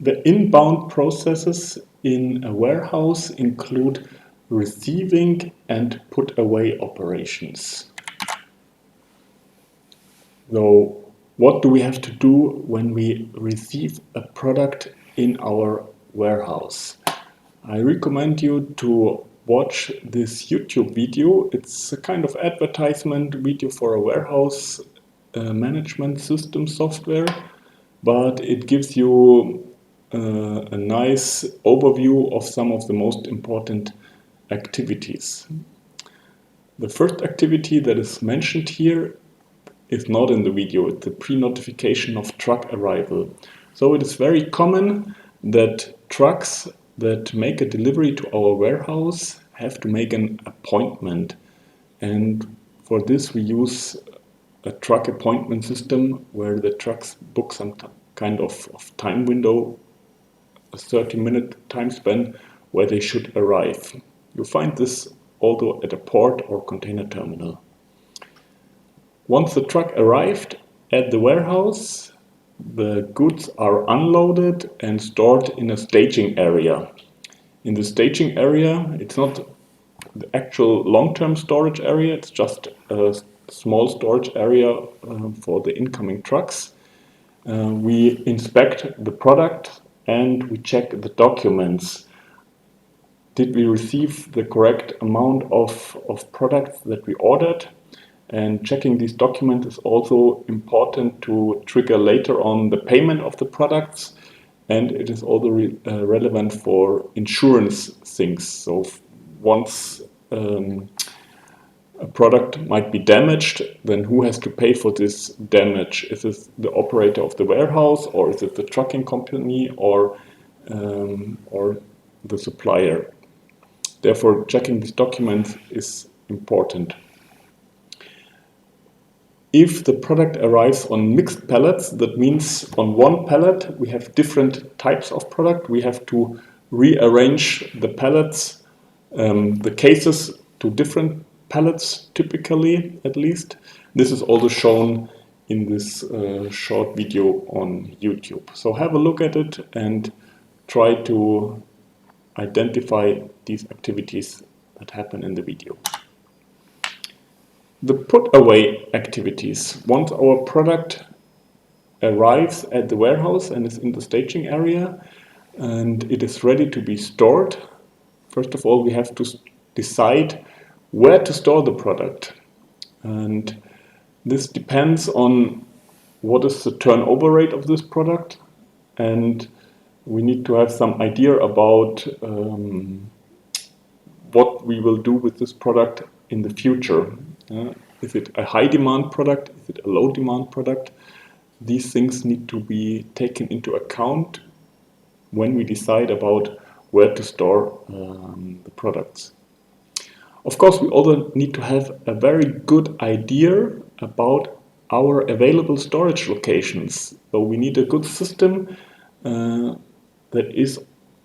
The inbound processes in a warehouse include receiving and put away operations. So, what do we have to do when we receive a product in our warehouse? I recommend you to watch this YouTube video. It's a kind of advertisement video for a warehouse management system software, but it gives you a nice overview of some of the most important activities. The first activity that is mentioned here is not in the video. It's the pre-notification of truck arrival. So it is very common that trucks that make a delivery to our warehouse have to make an appointment. And for this we use a truck appointment system where the trucks book some kind of time window, a 30-minute time span where they should arrive. You find this also at a port or container terminal. Once the truck arrived at the warehouse, the goods are unloaded and stored in a staging area. In the staging area, it's not the actual long-term storage area, it's just a small storage area for the incoming trucks. We inspect the product and we check the documents. Did we receive the correct amount of products that we ordered? And checking these documents is also important to trigger later on the payment of the products, and it is also relevant for insurance things. So once a product might be damaged, then who has to pay for this damage? Is it the operator of the warehouse, or is it the trucking company, or the supplier? Therefore, checking these documents is important. If the product arrives on mixed pallets, that means on one pallet we have different types of product. We have to rearrange the pallets, the cases to different pallets, typically at least. This is also shown in this short video on YouTube. So have a look at it and try to identify these activities that happen in the video. The put away activities. Once our product arrives at the warehouse and is in the staging area and it is ready to be stored, first of all we have to decide where to store the product. And this depends on what is the turnover rate of this product, and we need to have some idea about what we will do with this product in the future. Is it a high demand product? Is it a low demand product? These things need to be taken into account when we decide about where to store the products. Of course, we also need to have a very good idea about our available storage locations. So we need a good system that is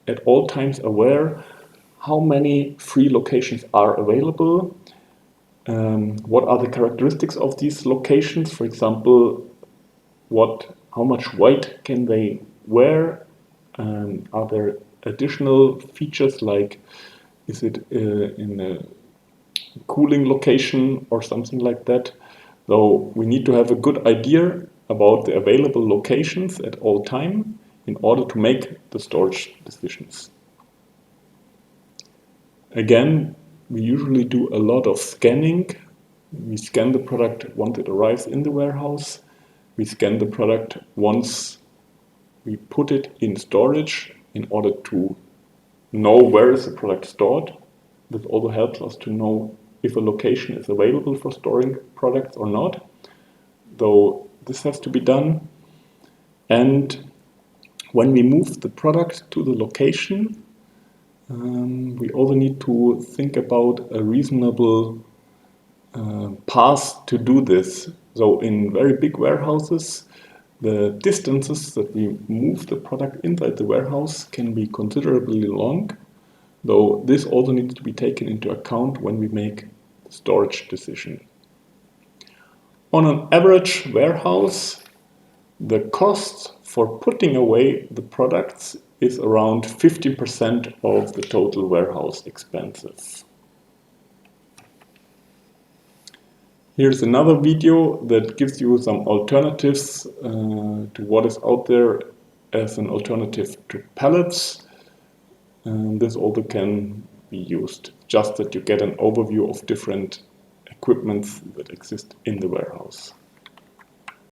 at all times aware how many free locations are available. What are the characteristics of these locations? For example, how much weight can they wear? Are there additional features like, is it in a cooling location or something like that? So we need to have a good idea about the available locations at all time in order to make the storage decisions. Again, we usually do a lot of scanning. We scan the product once it arrives in the warehouse. We scan the product once we put it in storage in order to know where is the product stored. This also helps us to know if a location is available for storing products or not, though this has to be done. And when we move the product to the location, we also need to think about a reasonable path to do this. So in very big warehouses, the distances that we move the product inside the warehouse can be considerably long, though this also needs to be taken into account when we make the storage decision. On an average warehouse, the costs for putting away the products is around 50% of the total warehouse expenses. Here's another video that gives you some alternatives to what is out there as an alternative to pallets. And this also can be used, just that you get an overview of different equipments that exist in the warehouse.